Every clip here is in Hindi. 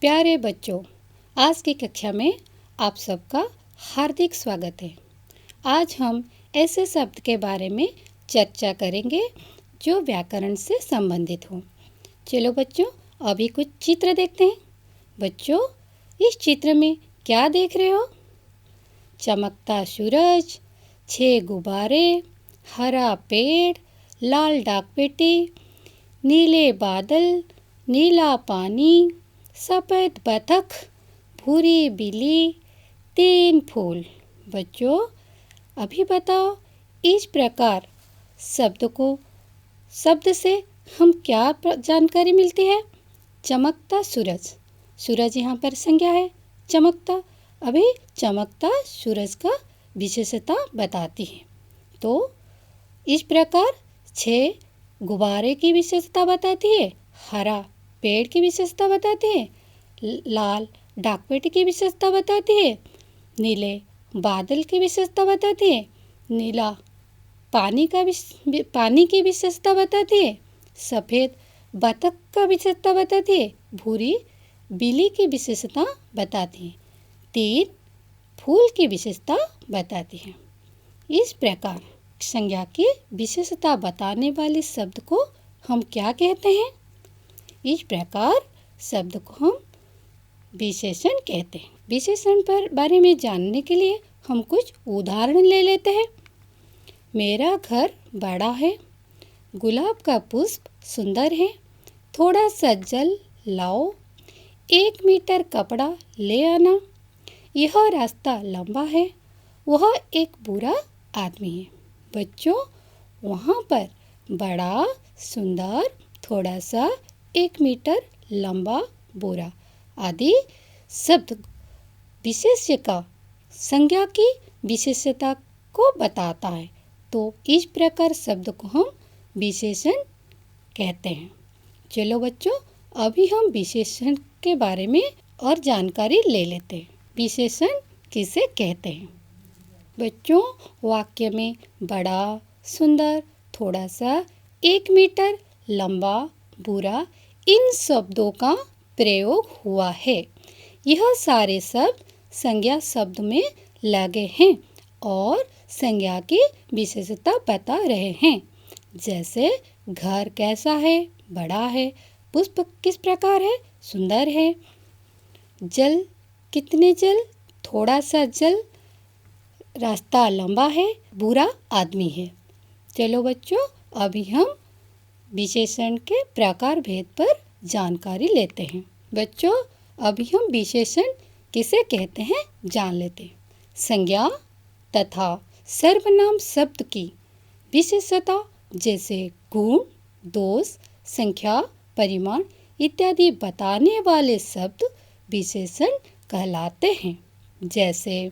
प्यारे बच्चों, आज की कक्षा में आप सबका हार्दिक स्वागत है। आज हम ऐसे शब्द के बारे में चर्चा करेंगे जो व्याकरण से संबंधित हो। चलो बच्चों, अभी कुछ चित्र देखते हैं। बच्चों, इस चित्र में क्या देख रहे हो? चमकता सूरज, 6 गुब्बारे, हरा पेड़, लाल डाकपेटी, नीले बादल, नीला पानी, सफ़ेद बतख, भूरी बिल्ली, 3 फूल। बच्चों, अभी बताओ, इस प्रकार शब्द से हम क्या जानकारी मिलती है? चमकता सूरज, सूरज यहाँ पर संज्ञा है चमकता। अभी चमकता सूरज का विशेषता बताती है। तो इस प्रकार 6 गुब्बारे की विशेषता बताती है, हरा पेड़ की विशेषता बताती है, लाल डाकपेटी की विशेषता बताती है, नीले बादल की विशेषता बताती है, नीला पानी की विशेषता बताती है, सफ़ेद बतख का विशेषता बताती है, भूरी बिल्ली की विशेषता बताती है, 3 फूल की विशेषता बताती है। इस प्रकार संज्ञा की विशेषता बताने वाले शब्द को हम क्या कहते हैं? इस प्रकार शब्द को हम विशेषण कहते हैं। विशेषण पर बारे में जानने के लिए हम कुछ उदाहरण ले लेते हैं। मेरा घर बड़ा है, गुलाब का पुष्प सुंदर है, थोड़ा सा जल लाओ, 1 मीटर कपड़ा ले आना, यह रास्ता लंबा है, वह एक बुरा आदमी है। बच्चों, वहाँ पर बड़ा, सुंदर, थोड़ा सा, 1 मीटर, लंबा, बुरा आदि शब्द विशेष्य का संज्ञा की विशेषता को बताता है। तो इस प्रकार शब्द को हम विशेषण कहते हैं। चलो बच्चों, अभी हम विशेषण के बारे में और जानकारी ले लेते हैं। विशेषण किसे कहते हैं? बच्चों, वाक्य में बड़ा, सुंदर, थोड़ा सा, 1 मीटर, लंबा, बुरा, इन शब्दों का प्रयोग हुआ है। यह सारे शब्द संज्ञा शब्द में लगे हैं और संज्ञा की विशेषता बता रहे हैं। जैसे घर कैसा है? बड़ा है। पुष्प किस प्रकार है? सुंदर है। जल कितने जल? थोड़ा सा जल। रास्ता लंबा है, बुरा आदमी है। चलो बच्चों, अभी हम विशेषण के प्रकार भेद पर जानकारी लेते हैं। बच्चों, अभी हम विशेषण किसे कहते हैं जान लेते हैं। संज्ञा तथा सर्वनाम शब्द की विशेषता जैसे गुण, दोष, संख्या, परिमाण इत्यादि बताने वाले शब्द विशेषण कहलाते हैं। जैसे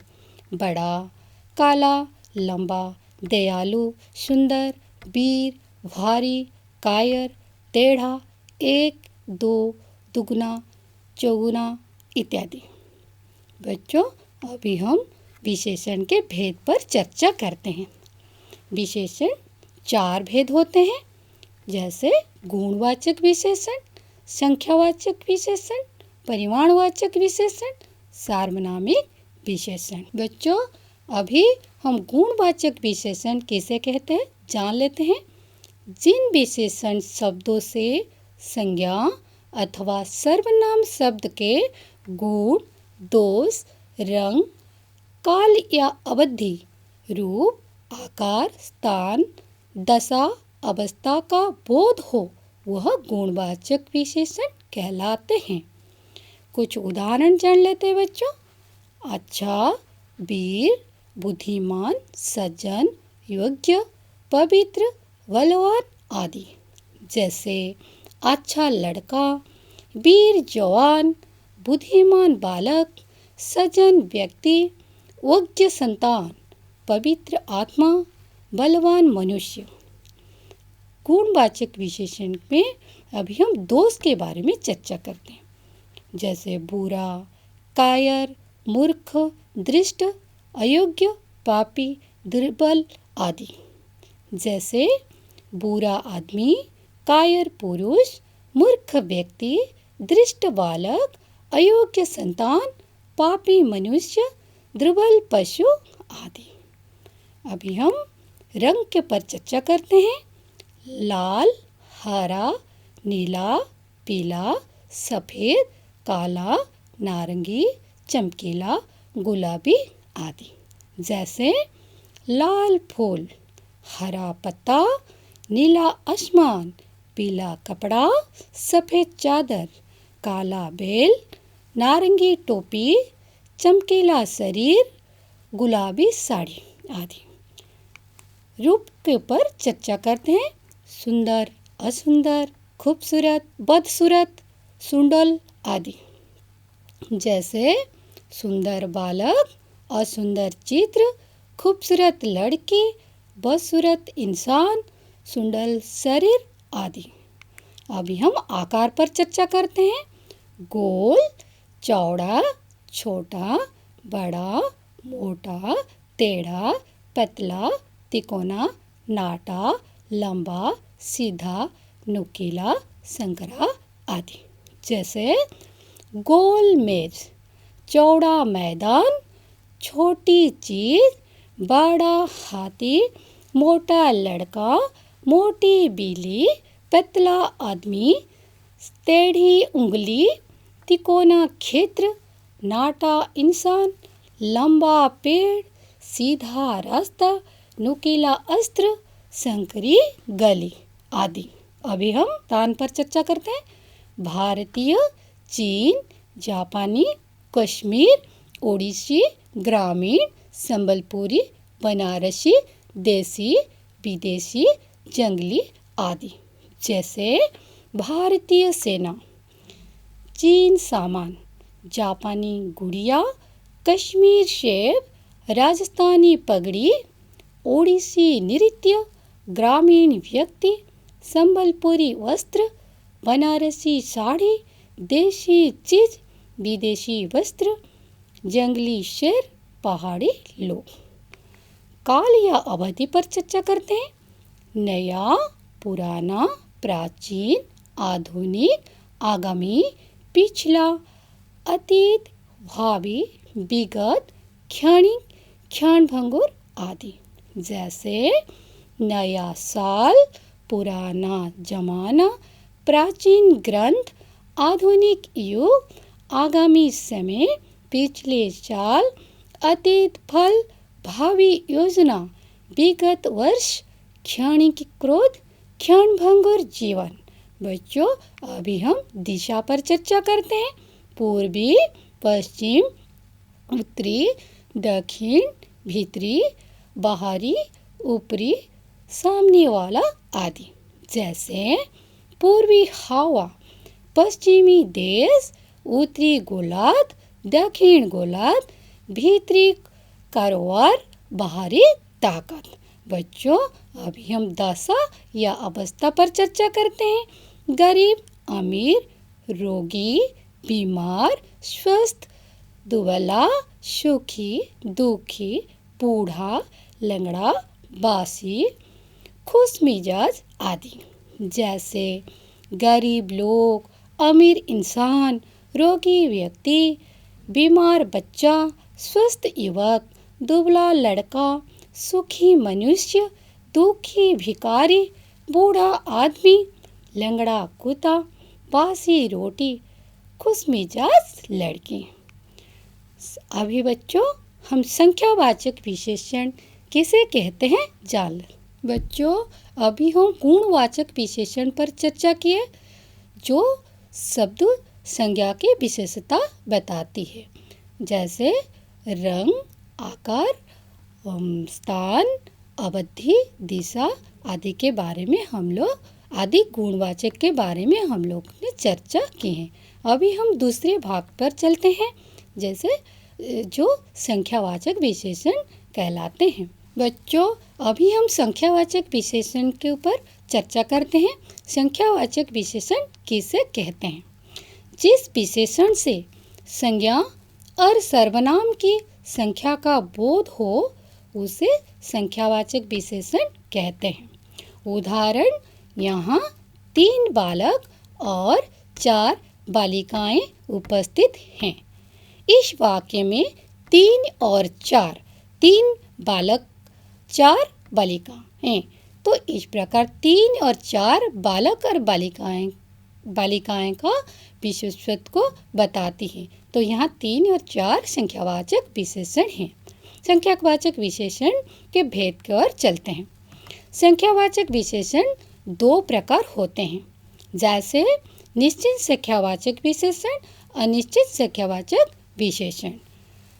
बड़ा, काला, लंबा, दयालु, सुंदर, वीर, भारी, कायर, टेढ़ा, 1, 2, दुगना, चौगुना इत्यादि। बच्चों, अभी हम विशेषण के भेद पर चर्चा करते हैं। विशेषण 4 भेद होते हैं, जैसे गुणवाचक विशेषण, संख्यावाचक विशेषण, परिमाणवाचक विशेषण, सार्वनामिक विशेषण। बच्चों, अभी हम गुणवाचक विशेषण किसे कहते हैं जान लेते हैं। जिन विशेषण शब्दों से संज्ञा अथवा सर्वनाम शब्द के गुण, दोष, रंग, काल या अवधि, रूप, आकार, स्थान, दशा, अवस्था का बोध हो, वह गुणवाचक विशेषण कहलाते हैं। कुछ उदाहरण जान लेते हैं बच्चों। अच्छा, वीर, बुद्धिमान, सज्जन, योग्य, पवित्र, बलवान आदि। जैसे अच्छा लड़का, वीर जवान, बुद्धिमान बालक, सज्जन व्यक्ति, योग्य संतान, पवित्र आत्मा, बलवान मनुष्य। गुणवाचक विशेषण में अभी हम दोष के बारे में चर्चा करते हैं। जैसे बुरा, कायर, मूर्ख, दृष्ट, अयोग्य, पापी, दुर्बल आदि। जैसे बुरा आदमी, कायर पुरुष, मूर्ख व्यक्ति, दृष्ट बालक, अयोग्य संतान, पापी मनुष्य, दुर्बल पशु आदि। अभी हम रंग के पर चर्चा करते हैं। लाल, हरा, नीला, पीला, सफ़ेद, काला, नारंगी, चमकीला, गुलाबी आदि। जैसे लाल फूल, हरा पत्ता, नीला आसमान, पीला कपड़ा, सफ़ेद चादर, काला बैल, नारंगी टोपी, चमकीला शरीर, गुलाबी साड़ी आदि। रूप के ऊपर चर्चा करते हैं। सुंदर, असुंदर, खूबसूरत, बदसूरत, सुंदर आदि। जैसे सुंदर बालक, असुंदर चित्र, खूबसूरत लड़की, बदसूरत इंसान, सुंदर शरीर आदि। अभी हम आकार पर चर्चा करते हैं। गोल, चौड़ा, छोटा, बड़ा, मोटा, टेढ़ा, पतला, तिकोना, नाटा, लंबा, सीधा, नुकीला, संकरा आदि। जैसे गोल मेज, चौड़ा मैदान, छोटी चीज, बड़ा हाथी, मोटा लड़का, मोटी बिल्ली, पतला आदमी, टेढ़ी उंगली, तिकोना क्षेत्र, नाटा इंसान, लंबा पेड़, सीधा रास्ता, नुकीला अस्त्र, संकरी गली आदि। अभी हम स्थान पर चर्चा करते हैं। भारतीय, चीन, जापानी, कश्मीर, ओडिसी, ग्रामीण, संबलपुरी, बनारसी, देसी, विदेशी, जंगली आदि। जैसे भारतीय सेना, चीन सामान, जापानी गुड़िया, कश्मीर सेब, राजस्थानी पगड़ी, ओडिसी नृत्य, ग्रामीण व्यक्ति, संबलपुरी वस्त्र, बनारसी साड़ी, देसी चीज, विदेशी वस्त्र, जंगली शेर, पहाड़ी लोग। काल या अवधि पर चर्चा करते हैं। नया, पुराना, प्राचीन, आधुनिक, आगामी, पिछला, अतीत, भावी, विगत, क्षणिक, क्षणभंगुर आदि। जैसे नया साल, पुराना जमाना, प्राचीन ग्रंथ, आधुनिक युग, आगामी समय, पिछले साल, अतीत फल, भावी योजना, विगत वर्ष, क्षणिक क्रोध, क्षणभंगुर जीवन। बच्चों, अभी हम दिशा पर चर्चा करते हैं। पूर्वी, पश्चिम, उत्तरी, दक्षिण, भीतरी, बाहरी, ऊपरी, सामने वाला आदि। जैसे पूर्वी हवा, पश्चिमी देश, उत्तरी गोलार्ध, दक्षिण गोलार्ध, भीतरी कारोबार, बाहरी ताकत। बच्चों, अभी हम दशा या अवस्था पर चर्चा करते हैं। गरीब, अमीर, रोगी, बीमार, स्वस्थ, दुबला, सुखी, दुखी, बूढ़ा, लंगड़ा, बासी, खुश मिजाज आदि। जैसे गरीब लोग, अमीर इंसान, रोगी व्यक्ति, बीमार बच्चा, स्वस्थ युवक, दुबला लड़का, सुखी मनुष्य, दुखी भिखारी, बूढ़ा आदमी, लंगड़ा कुत्ता, बासी रोटी, खुश मिजाज लड़की। अभी बच्चों, हम संख्यावाचक विशेषण किसे कहते हैं जान लें। बच्चों, अभी हम गुणवाचक विशेषण पर चर्चा किए, जो शब्द संज्ञा की विशेषता बताती है। जैसे रंग, आकार, स्थान, अवधि, दिशा आदि के बारे में हम लोग आदि गुणवाचक के बारे में हम लोग ने चर्चा की है। अभी हम दूसरे भाग पर चलते हैं, जैसे जो संख्यावाचक विशेषण कहलाते हैं। बच्चों, अभी हम संख्यावाचक विशेषण के ऊपर चर्चा करते हैं। संख्यावाचक विशेषण किसे कहते हैं? जिस विशेषण से संज्ञा और सर्वनाम की संख्या का बोध हो उसे संख्यावाचक विशेषण कहते हैं। उदाहरण, यहाँ 3 बालक और 4 बालिकाएं उपस्थित हैं। इस वाक्य में 3 और 4, 3 बालक 4 बालिका हैं। तो इस प्रकार 3 और 4 बालक और बालिकाएं का विशेषत्व को बताती है। तो यहाँ 3 और 4 संख्यावाचक विशेषण हैं। संख्यावाचक विशेषण के भेद की ओर चलते हैं। संख्यावाचक विशेषण 2 प्रकार होते हैं, जैसे निश्चित संख्यावाचक विशेषण, अनिश्चित संख्यावाचक विशेषण।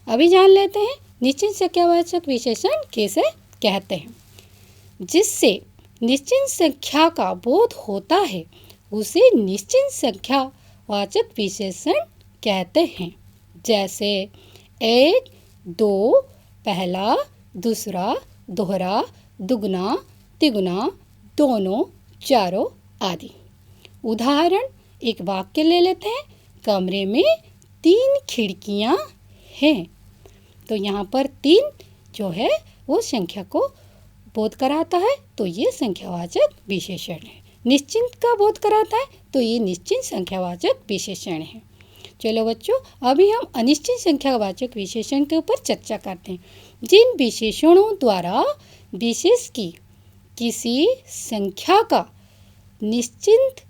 अभी जान लेते हैं निश्चित संख्यावाचक विशेषण किसे कहते हैं। जिससे निश्चित संख्या का बोध होता है उसे निश्चित संख्यावाचक विशेषण कहते हैं। जैसे 1, 2, पहला, दूसरा, दोहरा, दुगना, तिगुना, दोनों, चारों आदि। उदाहरण, एक वाक्य ले लेते हैं। कमरे में 3 खिड़कियां हैं। तो यहाँ पर 3 जो है वो संख्या को बोध कराता है, तो ये संख्यावाचक विशेषण है। निश्चित का बोध कराता है तो ये निश्चित संख्यावाचक विशेषण है। चलो बच्चों, अभी हम अनिश्चित संख्यावाचक विशेषण के ऊपर चर्चा करते हैं। जिन विशेषणों द्वारा विशेष की किसी संख्या का निश्चित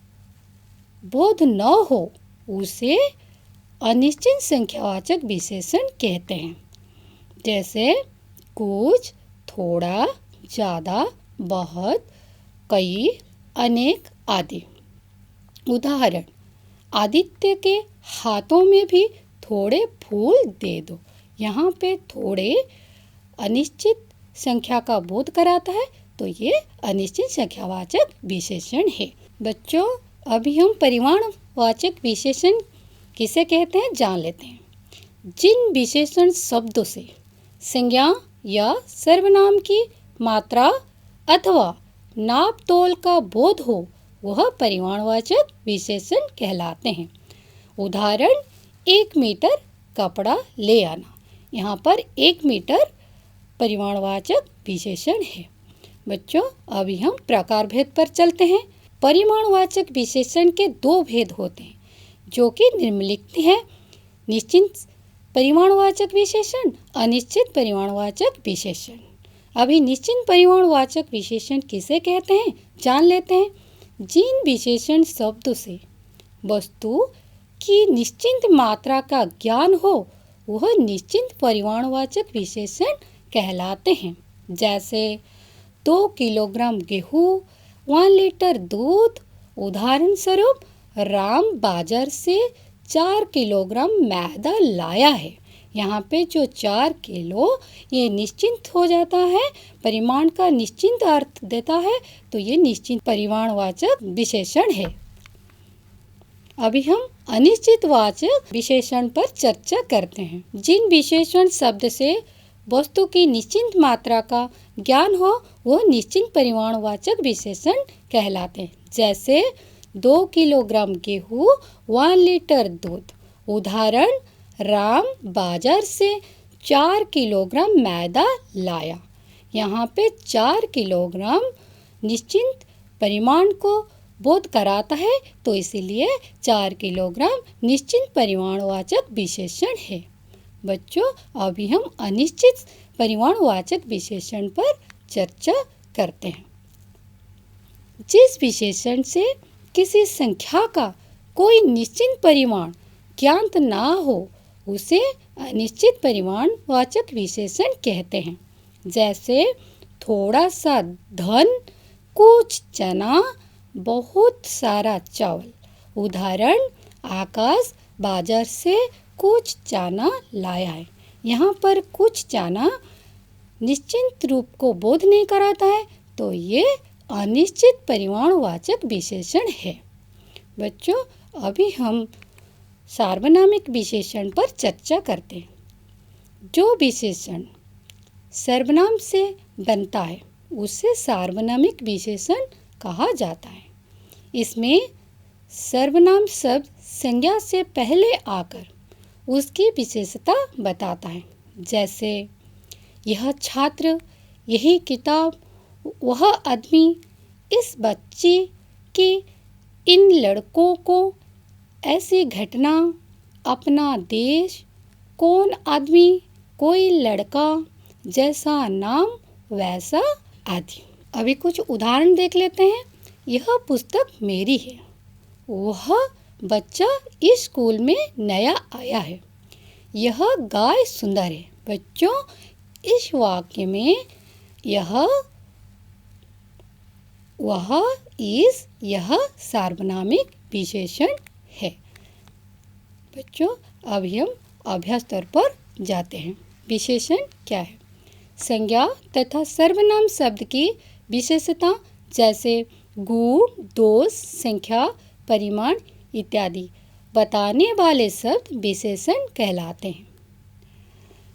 बोध न हो उसे अनिश्चित संख्यावाचक विशेषण कहते हैं। जैसे कुछ, थोड़ा, ज़्यादा, बहुत, कई, अनेक आदि। उदाहरण, आदित्य के हाथों में भी थोड़े फूल दे दो। यहाँ पे थोड़े अनिश्चित संख्या का बोध कराता है, तो ये अनिश्चित संख्यावाचक विशेषण है। बच्चों, अभी हम परिमाणवाचक विशेषण किसे कहते हैं जान लेते हैं। जिन विशेषण शब्दों से संज्ञा या सर्वनाम की मात्रा अथवा नाप तोल का बोध हो वह परिमाणवाचक विशेषण कहलाते हैं। उदाहरण, 1 मीटर कपड़ा ले आना। यहाँ पर 1 मीटर परिमाणवाचक विशेषण है। बच्चों, अभी हम प्रकार भेद पर चलते हैं। परिमाणवाचक विशेषण के 2 भेद होते हैं, जो कि निम्नलिखित हैं। निश्चित परिमाणवाचक विशेषण, अनिश्चित परिमाणवाचक विशेषण। अभी निश्चित परिमाणवाचक विशेषण किसे कहते हैं जान लेते हैं। जिन विशेषण शब्दों से वस्तु की निश्चित मात्रा का ज्ञान हो वह निश्चित परिमाणवाचक विशेषण कहलाते हैं। जैसे 2 किलोग्राम गेहूँ, 1 लीटर दूध। उदाहरण स्वरूप, राम बाजार से 4 किलोग्राम मैदा लाया है। यहाँ पे जो 4 किलो ये निश्चित हो जाता है, परिमाण का निश्चित अर्थ देता है, तो ये निश्चित परिमाणवाचक विशेषण है। अभी हम अनिश्चितवाचक विशेषण पर चर्चा करते हैं। जिन विशेषण शब्द से वस्तु की निश्चित मात्रा का ज्ञान हो वह निश्चित परिमाणवाचक विशेषण कहलाते हैं। जैसे 2 किलोग्राम गेहूँ, 1 लीटर दूध। उदाहरण, राम बाजार से 4 किलोग्राम मैदा लाया। यहाँ पे 4 किलोग्राम निश्चित परिमाण को बोध कराता है, तो इसीलिए 4 किलोग्राम निश्चित परिमाणवाचक विशेषण है। बच्चों, अभी हम अनिश्चित परिमाणवाचक विशेषण पर चर्चा करते हैं। जिस विशेषण से किसी संख्या का कोई निश्चित परिमाण ज्ञात ना हो उसे अनिश्चित परिमाणवाचक विशेषण कहते हैं। जैसे थोड़ा सा धन, कुछ चना, बहुत सारा चावल। उदाहरण, आकाश बाजार से कुछ चना लाया है। यहाँ पर कुछ चना निश्चित रूप को बोध नहीं कराता है, तो ये अनिश्चित परिमाणवाचक विशेषण है। बच्चों, अभी हम सार्वनामिक विशेषण पर चर्चा करते हैं। जो विशेषण सर्वनाम से बनता है उसे सार्वनामिक विशेषण कहा जाता है। इसमें सर्वनाम शब्द संज्ञा से पहले आकर उसकी विशेषता बताता है। जैसे, यह छात्र, यही किताब, वह आदमी, इस बच्चे की, इन लड़कों को, ऐसी घटना, अपना देश, कौन आदमी, कोई लड़का, जैसा नाम वैसा आदि। अभी कुछ उदाहरण देख लेते हैं। यह पुस्तक मेरी है। वह बच्चा इस स्कूल में नया आया है। यह गाय सुंदर है। बच्चों, इस वाक्य में यह, वह, इस, यह सार्वनामिक विशेषण है। बच्चों, अभी हम अभ्यास तौर पर जाते हैं। विशेषण क्या है? संज्ञा तथा सर्वनाम शब्द की विशेषता जैसे गुण, दोष, संख्या, परिमाण इत्यादि बताने वाले शब्द विशेषण कहलाते हैं।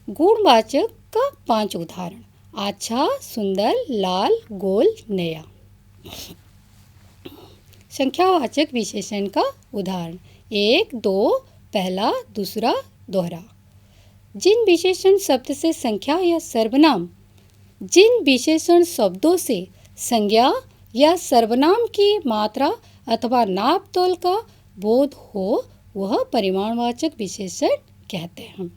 गुणवाचक का 5 उदाहरण: अच्छा, सुंदर, लाल, गोल, नया। संख्यावाचक विशेषण का उदाहरण: 1, 2, पहला, दूसरा, दोहरा। जिन विशेषण शब्द से संख्या या सर्वनाम, जिन विशेषण शब्दों से संज्ञा या सर्वनाम की मात्रा अथवा नाप तोल का बोध हो, वह परिमाणवाचक विशेषण कहते हैं।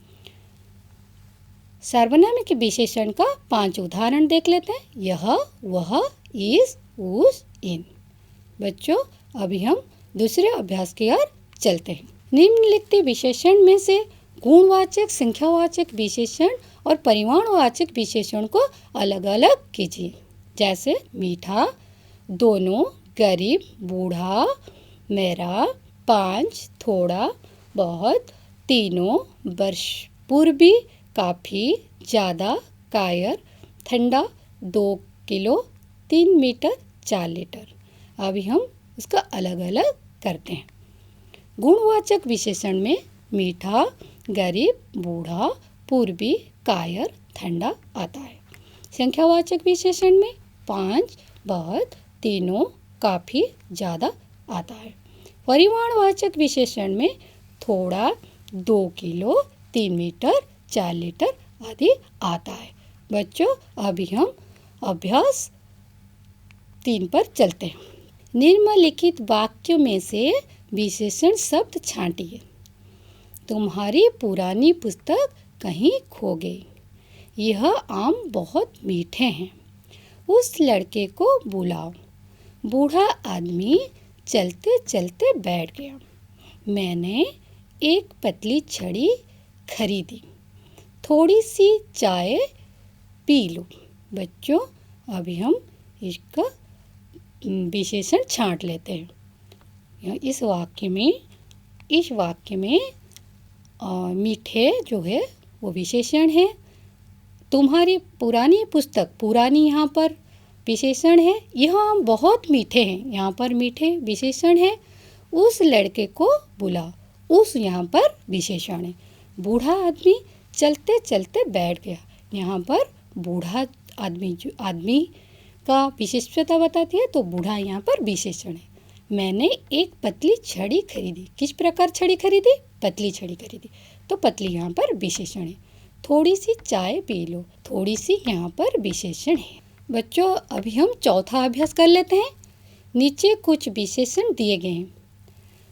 सार्वनामिक विशेषण का 5 उदाहरण देख लेते हैं। यह, वह, इस, उस, इन। बच्चों, अभी हम दूसरे अभ्यास की ओर चलते हैं। निम्नलिखित विशेषण में से गुणवाचक, संख्यावाचक विशेषण और परिमाणवाचक विशेषण को अलग अलग कीजिए। जैसे मीठा, दोनों, गरीब, बूढ़ा, मेरा, 5, थोड़ा, बहुत, तीनों, वर्ष, पूर्वी, काफ़ी, ज़्यादा, कायर, ठंडा, 2 किलो, 3 मीटर, 4 लीटर। अभी हम उसका अलग अलग करते हैं। गुणवाचक विशेषण में मीठा, गरीब, बूढ़ा, पूर्वी, कायर, ठंडा आता है। संख्यावाचक विशेषण में 5, बहुत, तीनों, काफ़ी, ज़्यादा आता है। परिमाणवाचक विशेषण में थोड़ा, 2 किलो, 3 मीटर, 4 लीटर आदि आता है। बच्चों, अभी हम अभ्यास 3 पर चलते हैं। निम्नलिखित वाक्यों में से विशेषण शब्द छांटिए। तुम्हारी पुरानी पुस्तक कहीं खो गई। यह आम बहुत मीठे हैं। उस लड़के को बुलाओ। बूढ़ा आदमी चलते चलते बैठ गया। मैंने एक पतली छड़ी खरीदी। थोड़ी सी चाय पी लो। बच्चों, अभी हम इसका विशेषण छांट लेते हैं। इस वाक्य में मीठे जो है वो विशेषण है। तुम्हारी पुरानी पुस्तक, पुरानी यहाँ पर विशेषण है। यह आम बहुत मीठे हैं, यहाँ पर मीठे विशेषण है। उस लड़के को बुला, उस यहाँ पर विशेषण है। बूढ़ा आदमी चलते चलते बैठ गया, यहाँ पर बूढ़ा आदमी का विशेषता बताती है, तो बूढ़ा यहाँ पर विशेषण है। मैंने एक पतली छड़ी खरीदी। किस प्रकार छड़ी खरीदी? पतली छड़ी खरीदी, तो पतली यहाँ पर विशेषण है। थोड़ी सी चाय पी लो, थोड़ी सी यहाँ पर विशेषण है। बच्चों, अभी हम चौथा अभ्यास कर लेते हैं। नीचे कुछ विशेषण दिए गए हैं,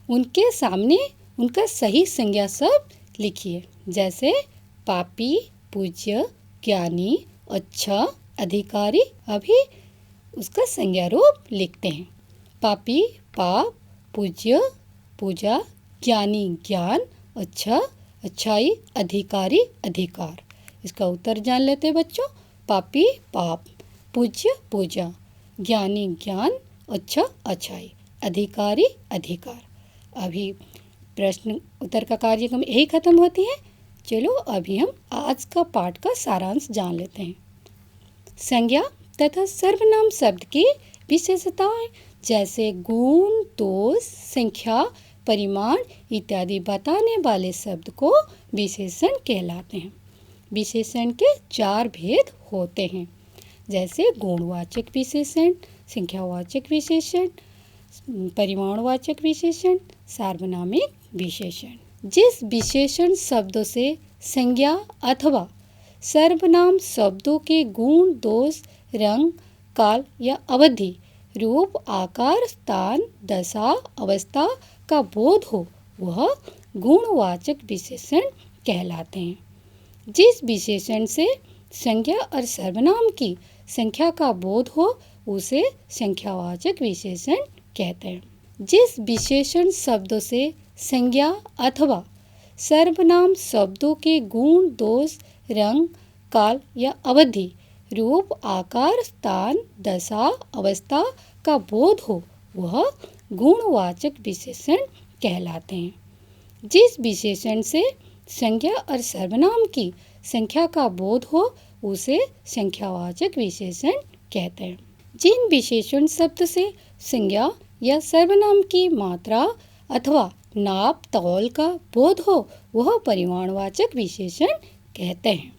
उनके सामने उनका सही संज्ञा शब्द लिखिए। जैसे पापी, पूज्य, ज्ञानी, अच्छा, अधिकारी। अभी उसका संज्ञा रूप लिखते हैं। पापी पाप, पूज्य पूजा, ज्ञानी ज्ञान, अच्छा अच्छाई, अधिकारी अधिकार। इसका उत्तर जान लेते हैं बच्चों। पापी पाप, पूज्य पूजा, ज्ञानी ज्ञान, अच्छा अच्छाई, अधिकारी अधिकार। अभी प्रश्न उत्तर का कार्यक्रम यही खत्म होती है। चलो अभी हम आज का पाठ का सारांश जान लेते हैं। संज्ञा तथा सर्वनाम शब्द की विशेषताएं जैसे गुण, दोष, संख्या, परिमाण इत्यादि बताने वाले शब्द को विशेषण कहलाते हैं। विशेषण के 4 भेद होते हैं, जैसे गुणवाचक विशेषण, संख्यावाचक विशेषण, परिमाणवाचक विशेषण, सार्वनामिक विशेषण। जिस विशेषण शब्दों से संज्ञा अथवा सर्वनाम शब्दों के गुण, दोष, रंग, काल या अवधि, रूप, आकार, स्थान, दशा, अवस्था का बोध हो, वह गुणवाचक विशेषण कहलाते हैं। जिस विशेषण से संज्ञा और सर्वनाम की संख्या का बोध हो उसे संख्यावाचक विशेषण कहते हैं। जिस विशेषण शब्दों से संज्ञा अथवा सर्वनाम शब्दों के गुण, दोष, रंग, काल या अवधि, रूप, आकार, स्थान, दशा, अवस्था का बोध हो वह गुणवाचक विशेषण कहलाते हैं। जिस विशेषण से संज्ञा और सर्वनाम की संख्या का बोध हो उसे संख्यावाचक विशेषण कहते हैं। जिन विशेषण शब्द से संज्ञा या सर्वनाम की मात्रा अथवा नाप तौल का बोध हो वह परिमाणवाचक विशेषण कहते हैं।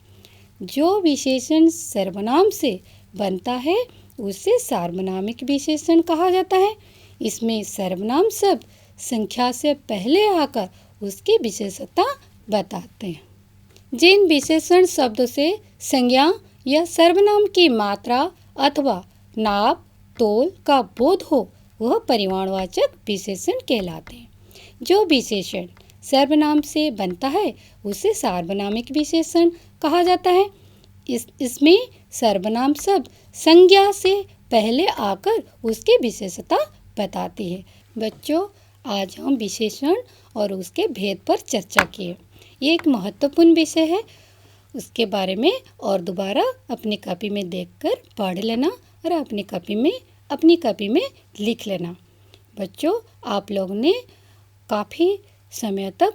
जो विशेषण सर्वनाम से बनता है उसे सार्वनामिक विशेषण कहा जाता है। इसमें सर्वनाम शब्द संख्या से पहले आकर उसकी विशेषता बताते हैं। जिन विशेषण शब्दों से संज्ञा या सर्वनाम की मात्रा अथवा नाप तोल का बोध हो वह परिमाणवाचक विशेषण कहलाते हैं। जो विशेषण सर्वनाम से बनता है उसे सार्वनामिक विशेषण कहा जाता है। इसमें सर्वनाम शब्द संज्ञा से पहले आकर उसकी विशेषता बताती है। बच्चों, आज हम विशेषण और उसके भेद पर चर्चा किए। ये एक महत्वपूर्ण विषय है, उसके बारे में और दोबारा अपनी कॉपी में देखकर पढ़ लेना और अपनी कॉपी में लिख लेना। बच्चों, आप लोगों ने काफ़ी समय तक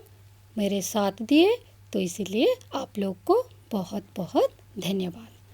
मेरे साथ दिए, तो इसीलिए आप लोग को बहुत बहुत धन्यवाद।